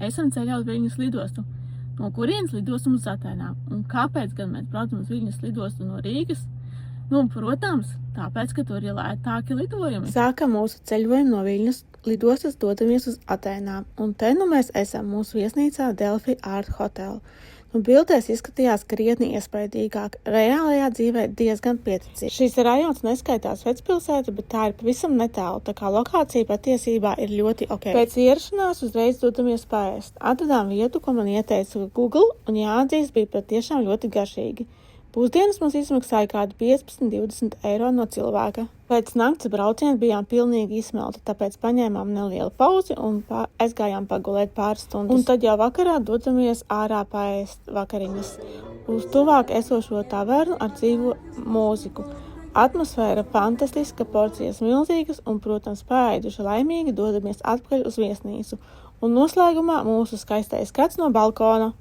Esam ceļā uz Viļņas lidostu. No kurienes lidosim uz Atēnām? Un kāpēc gan mēs braucam uz Viļņas lidostu no Rīgas? Protams, tāpēc, ka tur ir lētāki lidojumi. Sākam mūsu ceļojumu no Viļņas lidostas, dodamies uz Atēnām. Un te mēs esam mūsu viesnīcā Delphi Art Hotel. Bildēs izskatījās krietni iespaidīgāk, reālajā dzīvē diezgan pieticīgi. Šīs rajons neskaitās vecpilsētu, bet tā ir pavisam netālu, tā kā lokācija patiesībā ir ļoti ok. Pēc ierašanās uzreiz dodamies paēst. Atradām vietu, ko man ieteica Google, un jāatzīst, bija patiešām ļoti garšīgi. Pusdienas mums izmaksāja kādi 15–20 eiro no cilvēka. Pēc nakts brauciena bijām pilnīgi izsmelti, tāpēc paņēmām nelielu pauzi un aizgājām pagulēt pāris stundas. Un tad jau vakarā dodamies ārā paēst vakariņas uz tuvāk esošo tavernu ar dzīvo mūziku. Atmosfēra fantastiska, porcijas milzīgas un, protams, paēduši laimīgi dodamies atpakaļ uz viesnīcu. Un noslēgumā mūsu skaistais skats no balkona.